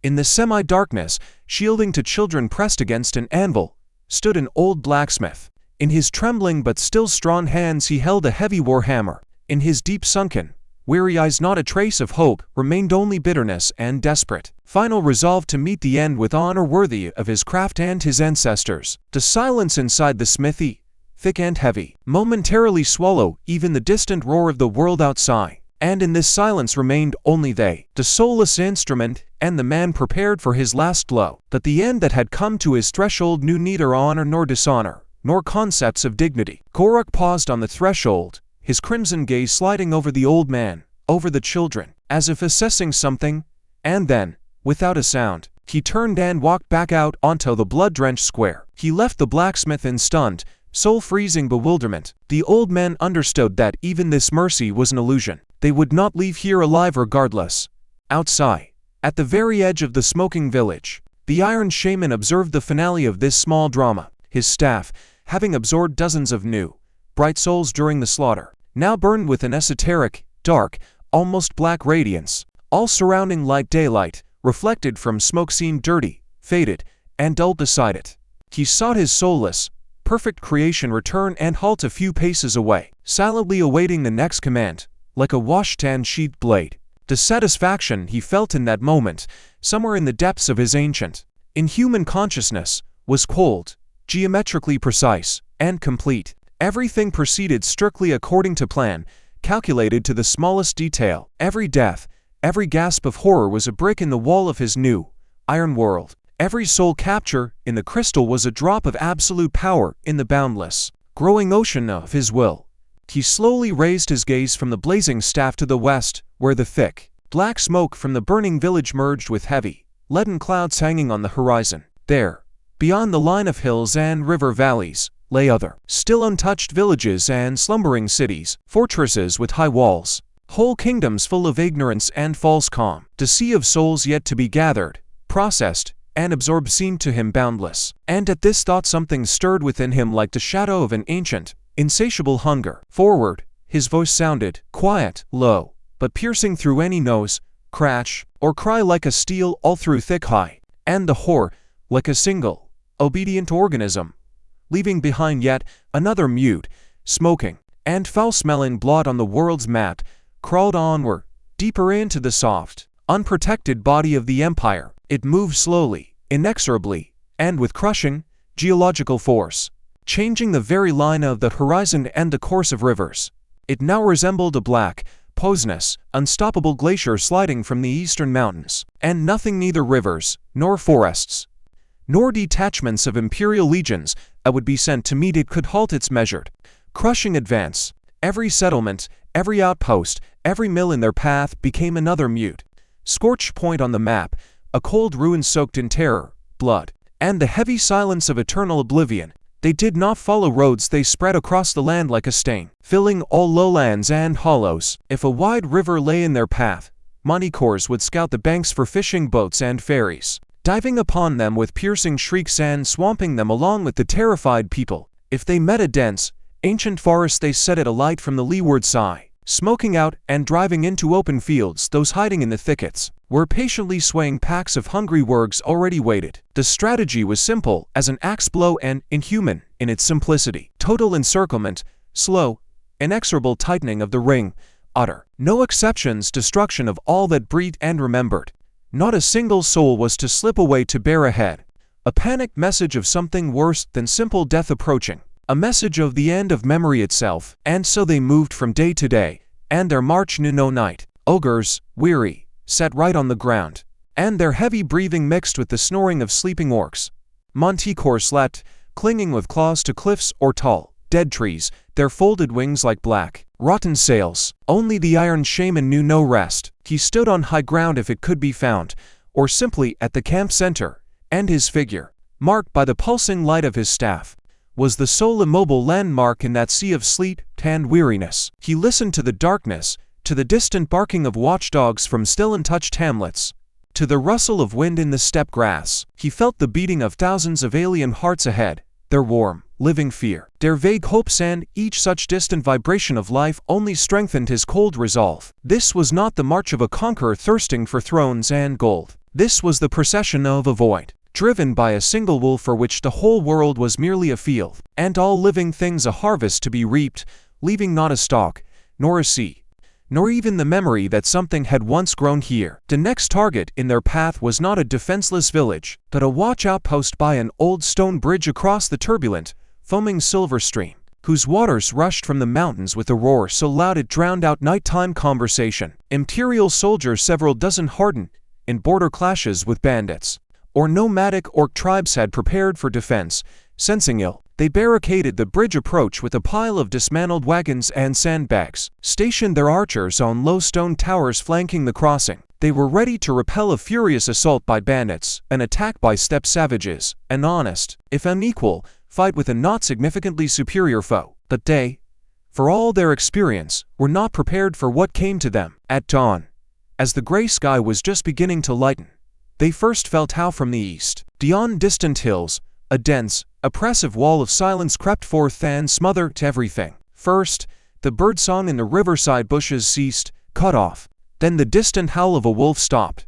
In the semi-darkness, shielding to children pressed against an anvil, stood an old blacksmith. In his trembling but still strong hands he held a heavy warhammer. In his deep-sunken, weary eyes not a trace of hope, remained only bitterness and desperate, final resolve to meet the end with honor worthy of his craft and his ancestors. The silence inside the smithy, thick and heavy, momentarily swallowed even the distant roar of the world outside. And in this silence remained only they, the soulless instrument, and the man prepared for his last blow. That the end that had come to his threshold knew neither honor nor dishonor, nor concepts of dignity. Gorick paused on the threshold, his crimson gaze sliding over the old man, over the children, as if assessing something, and then, without a sound, he turned and walked back out onto the blood-drenched square. He left the blacksmith in stunned, soul-freezing bewilderment. The old men understood that even this mercy was an illusion. They would not leave here alive regardless. Outside, at the very edge of the smoking village, the Iron Shaman observed the finale of this small drama. His staff, having absorbed dozens of new, bright souls during the slaughter, now burned with an esoteric, dark, almost black radiance, all surrounding like daylight, reflected from smoke seemed dirty, faded, and dull beside it. He sought his soulless, perfect creation return and halt a few paces away, silently awaiting the next command, like a wash-tan sheathed blade. The satisfaction he felt in that moment, somewhere in the depths of his ancient, inhuman consciousness, was cold, geometrically precise, and complete. Everything proceeded strictly according to plan, calculated to the smallest detail. Every death, every gasp of horror was a brick in the wall of his new, iron world. Every soul capture in the crystal was a drop of absolute power in the boundless, growing ocean of his will. He slowly raised his gaze from the blazing staff to the west, where the thick, black smoke from the burning village merged with heavy, leaden clouds hanging on the horizon. There, beyond the line of hills and river valleys, lay other, still untouched villages and slumbering cities, fortresses with high walls, whole kingdoms full of ignorance and false calm. The sea of souls yet to be gathered, processed, and absorbed seemed to him boundless. And at this thought something stirred within him like the shadow of an ancient, insatiable hunger. Forward, his voice sounded, quiet, low, but piercing through any nose, crash, or cry like a steel all through thick high, and the horror, like a single, obedient organism, leaving behind yet another mute, smoking, and foul-smelling blot on the world's map, crawled onward, deeper into the soft, unprotected body of the empire. It moved slowly, inexorably, and with crushing, geological force, changing the very line of the horizon and the course of rivers. It now resembled a black, poisonous, unstoppable glacier sliding from the eastern mountains, and nothing, neither rivers, nor forests, nor detachments of imperial legions that would be sent to meet it could halt its measured, crushing advance. Every settlement, every outpost, every mill in their path became another mute, scorched point on the map, a cold ruin soaked in terror, blood, and the heavy silence of eternal oblivion. They did not follow roads, they spread across the land like a stain, filling all lowlands and hollows. If a wide river lay in their path, Manticores would scout the banks for fishing boats and ferries, diving upon them with piercing shrieks and swamping them along with the terrified people. If they met a dense, ancient forest, they set it alight from the leeward side, smoking out and driving into open fields those hiding in the thickets, where patiently swaying packs of hungry wargs already waited. The strategy was simple as an axe blow and inhuman in its simplicity. Total encirclement, slow, inexorable tightening of the ring, utter, no exceptions, destruction of all that breathed and remembered. Not a single soul was to slip away to bear ahead. A panicked message of something worse than simple death approaching. A message of the end of memory itself. And so they moved from day to day, and their march knew no night. Ogres, weary, sat right on the ground, and their heavy breathing mixed with the snoring of sleeping orcs. Manticore slept, clinging with claws to cliffs or tall, dead trees, their folded wings like black, rotten sails. Only the Iron Shaman knew no rest. He stood on high ground if it could be found, or simply at the camp center, and his figure, marked by the pulsing light of his staff, was the sole immobile landmark in that sea of sleet and weariness. He listened to the darkness, to the distant barking of watchdogs from still untouched hamlets, to the rustle of wind in the steppe grass. He felt the beating of thousands of alien hearts ahead, their warm, living fear, their vague hopes, and each such distant vibration of life only strengthened his cold resolve. This was not the march of a conqueror thirsting for thrones and gold. This was the procession of a void, driven by a single will for which the whole world was merely a field, and all living things a harvest to be reaped, leaving not a stalk, nor a seed, nor even the memory that something had once grown here. The next target in their path was not a defenseless village, but a watch outpost by an old stone bridge across the turbulent, foaming silver stream, whose waters rushed from the mountains with a roar so loud it drowned out nighttime conversation. Imperial soldiers, several dozen hardened in border clashes with bandits or nomadic orc tribes, had prepared for defense. Sensing ill, they barricaded the bridge approach with a pile of dismantled wagons and sandbags, stationed their archers on low stone towers flanking the crossing. They were ready to repel a furious assault by bandits, an attack by steppe savages, an honest, if unequal, fight with a not significantly superior foe. But they, for all their experience, were not prepared for what came to them. At dawn, as the gray sky was just beginning to lighten, they first felt how from the east, beyond distant hills, a dense, oppressive wall of silence crept forth and smothered everything. First, the birdsong in the riverside bushes ceased, cut off. Then the distant howl of a wolf stopped.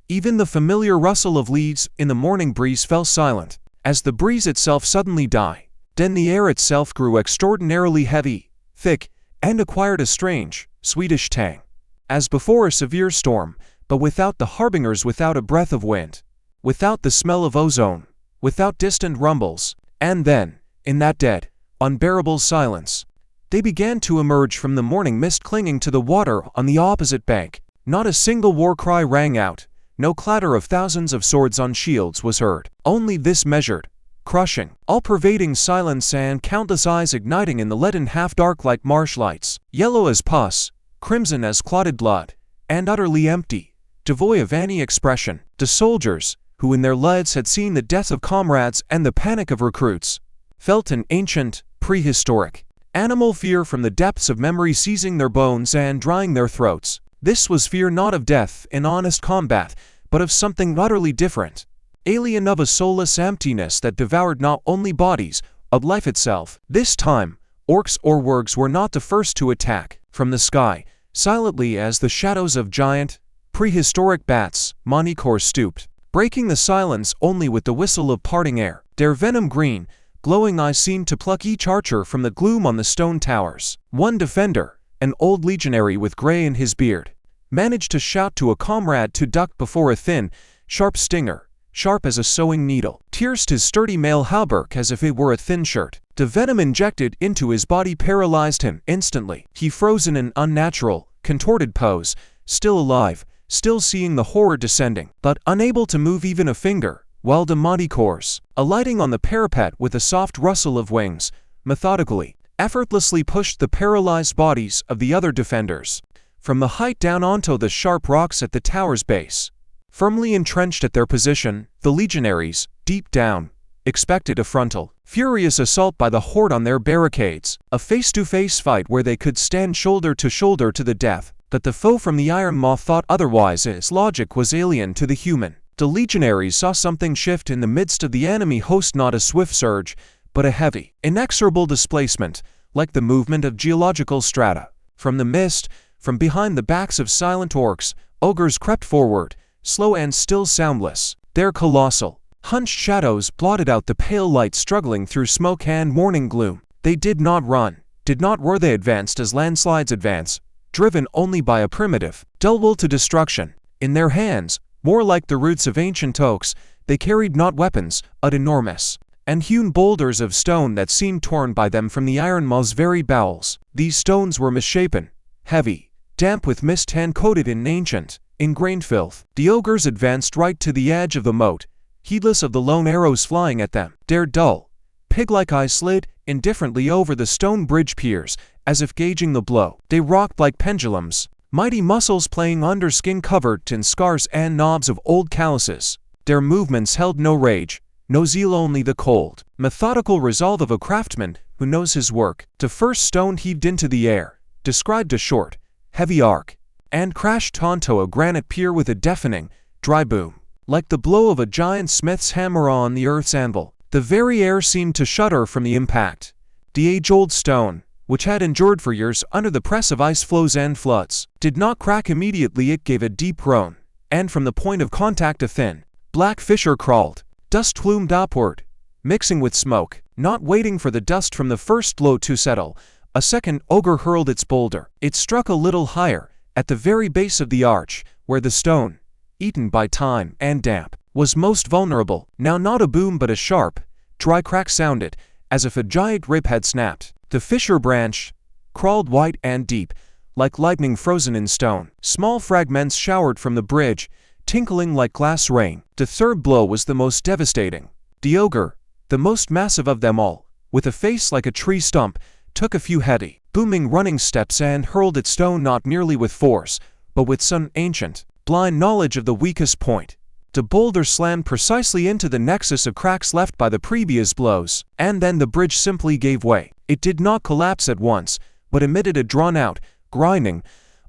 Even the familiar rustle of leaves in the morning breeze fell silent, as the breeze itself suddenly died. Then the air itself grew extraordinarily heavy, thick, and acquired a strange, sweetish tang. As before a severe storm, but without the harbingers, without a breath of wind, without the smell of ozone, without distant rumbles. And then, in that dead, unbearable silence, they began to emerge from the morning mist clinging to the water on the opposite bank. Not a single war cry rang out, no clatter of thousands of swords on shields was heard. Only this measured, crushing, all-pervading silence and countless eyes igniting in the leaden half-dark like marsh lights, yellow as pus, crimson as clotted blood, and utterly empty, devoid of any expression. The soldiers, who in their lives had seen the death of comrades and the panic of recruits, felt an ancient, prehistoric, animal fear from the depths of memory seizing their bones and drying their throats. This was fear not of death in honest combat, but of something utterly different, alien, of a soulless emptiness that devoured not only bodies, of life itself. This time, orcs or wargs were not the first to attack. From the sky, silently as the shadows of giant, prehistoric bats, Manticore stooped, breaking the silence only with the whistle of parting air. Their venom-green, glowing eyes seemed to pluck each archer from the gloom on the stone towers. One defender, an old legionary with gray in his beard, managed to shout to a comrade to duck before a thin, sharp stinger, sharp as a sewing needle, pierced his sturdy male hauberk as if it were a thin shirt. The venom injected into his body paralyzed him instantly. He froze in an unnatural, contorted pose, still alive, still seeing the horror descending, but unable to move even a finger, while the Manticores, alighting on the parapet with a soft rustle of wings, methodically, effortlessly pushed the paralyzed bodies of the other defenders from the height down onto the sharp rocks at the tower's base. Firmly entrenched at their position, the legionaries, deep down, expected a frontal, furious assault by the Horde on their barricades, a face-to-face fight where they could stand shoulder to the death. But the foe from the Iron Maw thought otherwise. His logic was alien to the human. The legionaries saw something shift in the midst of the enemy host, not a swift surge, but a heavy, inexorable displacement, like the movement of geological strata. From the mist, from behind the backs of silent orcs, ogres crept forward, slow and still soundless. Their colossal, hunched shadows blotted out the pale light struggling through smoke and morning gloom. They did not run, did not roar. They advanced as landslides advance, driven only by a primitive, dull will to destruction. In their hands, more like the roots of ancient oaks, they carried not weapons, but enormous and hewn boulders of stone that seemed torn by them from the Iron Maw's very bowels. These stones were misshapen, heavy, damp with mist and coated in ancient, ingrained filth. The ogres advanced right to the edge of the moat, heedless of the lone arrows flying at them. Their dull, pig-like eyes slid indifferently over the stone bridge piers, as if gauging the blow. They rocked like pendulums, mighty muscles playing under skin covered in scars and knobs of old calluses. Their movements held no rage, no zeal, only the cold, methodical resolve of a craftsman who knows his work. The first stone heaved into the air, described a short, heavy arc, and crashed onto a granite pier with a deafening, dry boom, like the blow of a giant smith's hammer on the earth's anvil. The very air seemed to shudder from the impact. The age-old stone, which had endured for years under the press of ice flows and floods, did not crack immediately. It gave a deep groan, and from the point of contact a thin, black fissure crawled. Dust plumed upward, mixing with smoke. Not waiting for the dust from the first blow to settle, a second ogre hurled its boulder. It struck a little higher, at the very base of the arch, where the stone, eaten by time and damp, was most vulnerable. Now not a boom but a sharp, dry crack sounded, as if a giant rib had snapped. The fissure branched, crawled wide and deep, like lightning frozen in stone. Small fragments showered from the bridge, tinkling like glass rain. The third blow was the most devastating. The ogre, the most massive of them all, with a face like a tree stump, took a few heady, booming running steps and hurled its stone not merely with force, but with some ancient, blind knowledge of the weakest point. The boulder slammed precisely into the nexus of cracks left by the previous blows, and then the bridge simply gave way. It did not collapse at once, but emitted a drawn-out, grinding,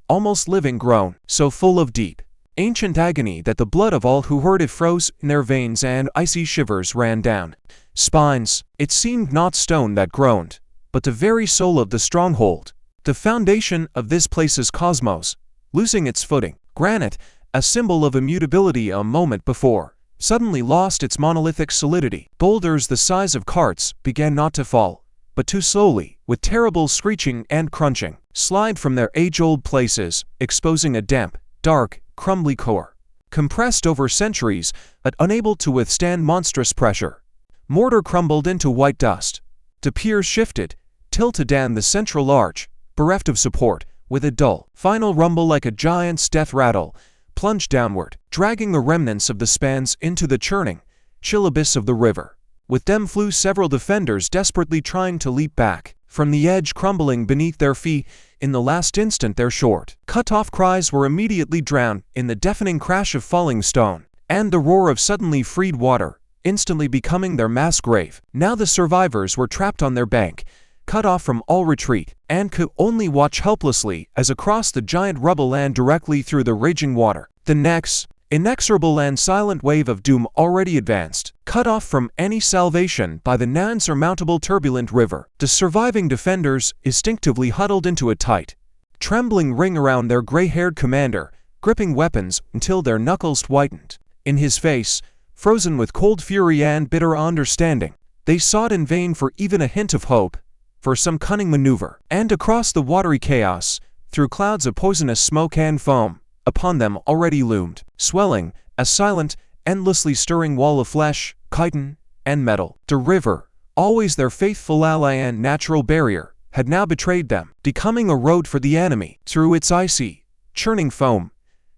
almost living groan, so full of deep, ancient agony that the blood of all who heard it froze in their veins and icy shivers ran down spines. It seemed not stone that groaned, but the very soul of the stronghold, the foundation of this place's cosmos, losing its footing. Granite, a symbol of immutability a moment before, suddenly lost its monolithic solidity. Boulders the size of carts began not to fall, but to slowly, with terrible screeching and crunching, slide from their age-old places, exposing a damp, dark, crumbly core, compressed over centuries, but unable to withstand monstrous pressure. Mortar crumbled into white dust. The piers shifted, tilted and the central arch, bereft of support, with a dull, final rumble like a giant's death rattle, plunged downward, dragging the remnants of the spans into the churning, chill abyss of the river. With them flew several defenders desperately trying to leap back, from the edge crumbling beneath their feet. In the last instant their short, cut-off cries were immediately drowned in the deafening crash of falling stone, and the roar of suddenly freed water, instantly becoming their mass grave. Now the survivors were trapped on their bank, cut off from all retreat, and could only watch helplessly as across the giant rubble and directly through the raging water, the next, inexorable and silent wave of doom already advanced, cut off from any salvation by the now insurmountable turbulent river. The surviving defenders instinctively huddled into a tight, trembling ring around their gray-haired commander, gripping weapons until their knuckles whitened. In his face, frozen with cold fury and bitter understanding, they sought in vain for even a hint of hope, for some cunning maneuver. And across the watery chaos, through clouds of poisonous smoke and foam, upon them already loomed, swelling, a silent, endlessly stirring wall of flesh, chitin, and metal. The river, always their faithful ally and natural barrier, had now betrayed them, becoming a road for the enemy. Through its icy, churning foam,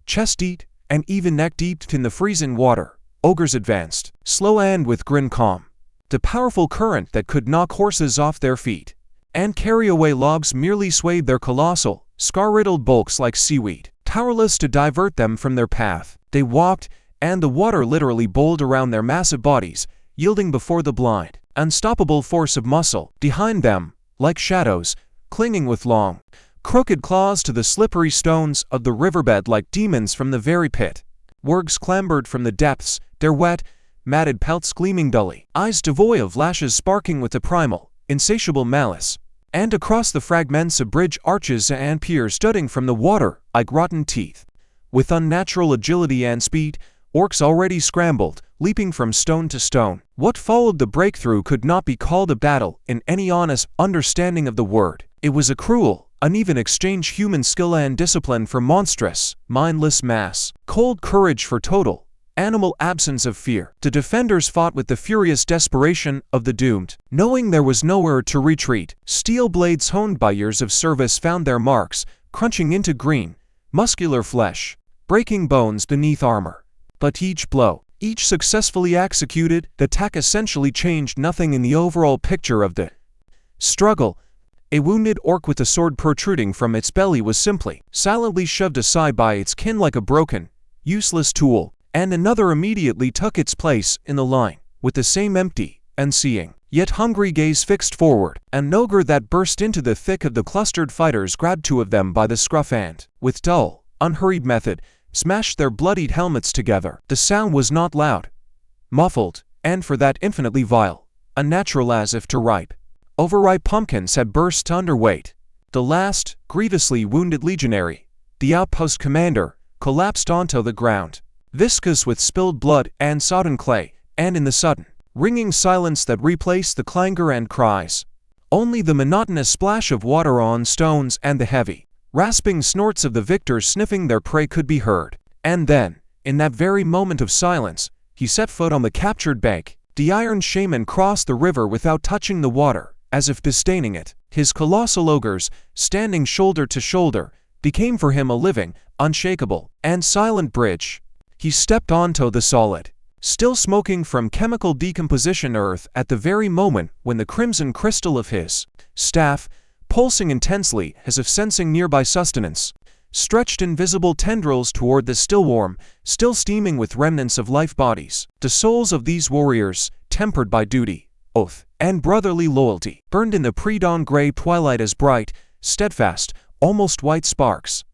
chest-deep, and even neck-deep in the freezing water, ogres advanced, slow and with grim calm. The powerful current that could knock horses off their feet and carry away logs merely swayed their colossal, scar-riddled bulks like seaweed. Powerless to divert them from their path, they walked, and the water literally bowled around their massive bodies, yielding before the blind, unstoppable force of muscle. Behind them, like shadows, clinging with long, crooked claws to the slippery stones of the riverbed like demons from the very pit, wargs clambered from the depths, their wet, matted pelts gleaming dully, eyes devoid of lashes sparking with the primal, insatiable malice. And across the fragments of bridge arches and piers jutting from the water like rotten teeth, with unnatural agility and speed, orcs already scrambled, leaping from stone to stone. What followed the breakthrough could not be called a battle in any honest understanding of the word. It was a cruel, uneven exchange, human skill and discipline for monstrous, mindless mass, cold courage for total, animal absence of fear. The defenders fought with the furious desperation of the doomed, knowing there was nowhere to retreat. Steel blades honed by years of service found their marks, crunching into green, muscular flesh, breaking bones beneath armor. But each blow, each successfully executed attack essentially changed nothing in the overall picture of the struggle. A wounded orc with a sword protruding from its belly was simply, silently shoved aside by its kin like a broken, useless tool, and another immediately took its place in the line, with the same empty, unseeing, yet hungry gaze fixed forward. An ogre that burst into the thick of the clustered fighters grabbed two of them by the scruff and, with dull, unhurried method, smashed their bloodied helmets together. The sound was not loud, muffled, and for that infinitely vile, unnatural, as if two overripe pumpkins had burst underweight. The last, grievously wounded legionary, the outpost commander, collapsed onto the ground, viscous with spilled blood and sodden clay, and in the sudden, ringing silence that replaced the clangor and cries, only the monotonous splash of water on stones and the heavy, rasping snorts of the victors sniffing their prey could be heard. And then, in that very moment of silence, he set foot on the captured bank. The Iron Shaman crossed the river without touching the water, as if disdaining it. His colossal ogres, standing shoulder to shoulder, became for him a living, unshakable, and silent bridge. He stepped onto the solid, still smoking from chemical decomposition earth at the very moment when the crimson crystal of his staff, pulsing intensely as if sensing nearby sustenance, stretched invisible tendrils toward the still warm, still steaming with remnants of life bodies. The souls of these warriors, tempered by duty, oath, and brotherly loyalty, burned in the pre-dawn gray twilight as bright, steadfast, almost white sparks.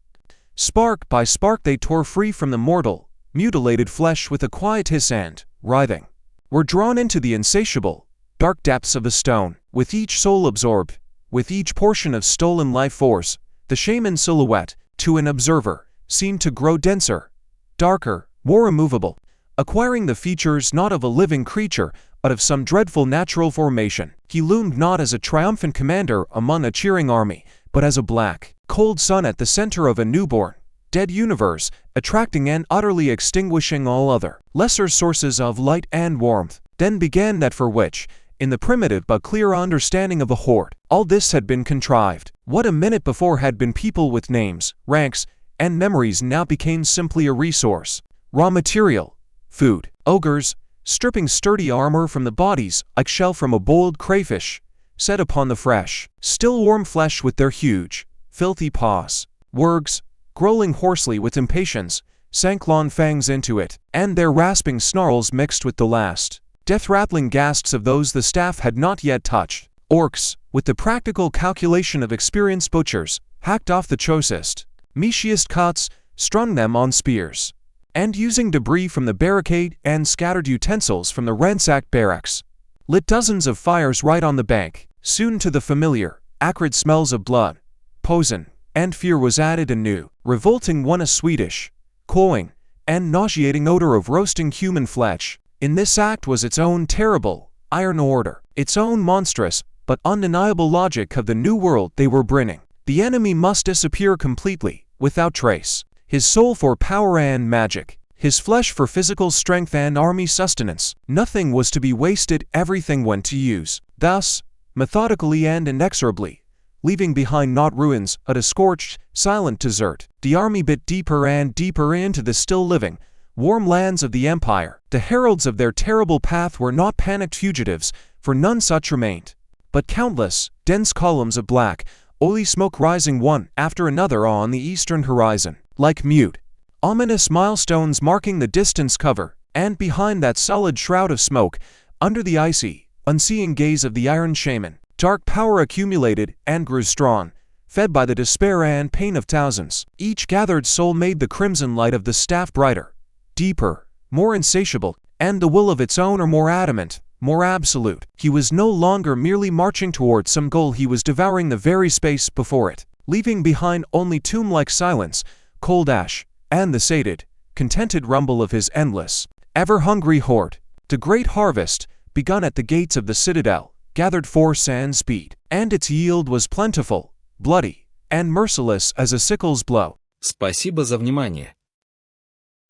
Spark by spark they tore free from the mortal, mutilated flesh with a quiet hiss and, writhing, were drawn into the insatiable, dark depths of the stone. With each soul absorbed, with each portion of stolen life force, the shaman silhouette, to an observer, seemed to grow denser, darker, more immovable, acquiring the features not of a living creature, but of some dreadful natural formation. He loomed not as a triumphant commander among a cheering army, but as a black, cold sun at the center of a newborn, dead universe, attracting and utterly extinguishing all other, lesser sources of light and warmth. Then began that for which, in the primitive but clear understanding of the Horde, all this had been contrived. What a minute before had been people with names, ranks, and memories now became simply a resource, raw material, food. Ogres, stripping sturdy armor from the bodies like shell from a boiled crayfish, set upon the fresh, still warm flesh with their huge, filthy paws. Wargs, growling hoarsely with impatience, sank long fangs into it, and their rasping snarls mixed with the last death-rattling gasps of those the staff had not yet touched. Orcs, with the practical calculation of experienced butchers, hacked off the choicest, meatiest cuts, strung them on spears, and using debris from the barricade and scattered utensils from the ransacked barracks, lit dozens of fires right on the bank. Soon to the familiar, acrid smells of blood, poison, and fear was added a new, revolting one, a sweetish, cloying, and nauseating odor of roasting human flesh. In this act was its own terrible, iron order, its own monstrous, but undeniable logic of the new world they were bringing. The enemy must disappear completely, without trace. His soul for power and magic, his flesh for physical strength and army sustenance. Nothing was to be wasted, everything went to use. Thus, methodically and inexorably, leaving behind not ruins, but a scorched, silent desert, the army bit deeper and deeper into the still living, warm lands of the Empire. The heralds of their terrible path were not panicked fugitives, for none such remained, but countless, dense columns of black, oily smoke rising one after another on the eastern horizon, like mute, ominous milestones marking the distance cover, and behind that solid shroud of smoke, under the icy, unseeing gaze of the Iron Shaman, dark power accumulated and grew strong, fed by the despair and pain of thousands. Each gathered soul made the crimson light of the staff brighter, deeper, more insatiable, and the will of its owner more adamant, more absolute. He was no longer merely marching toward some goal, he was devouring the very space before it, leaving behind only tomb-like silence, cold ash, and the sated, contented rumble of his endless, ever-hungry horde. The great harvest, begun at the gates of the citadel, gathered force and speed, and its yield was plentiful, bloody, and merciless as a sickle's blow. Спасибо за внимание.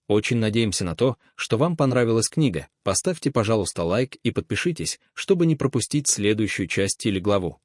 Очень надеемся на то, что вам понравилась книга. Поставьте, пожалуйста, лайк и подпишитесь, чтобы не пропустить следующую часть или главу.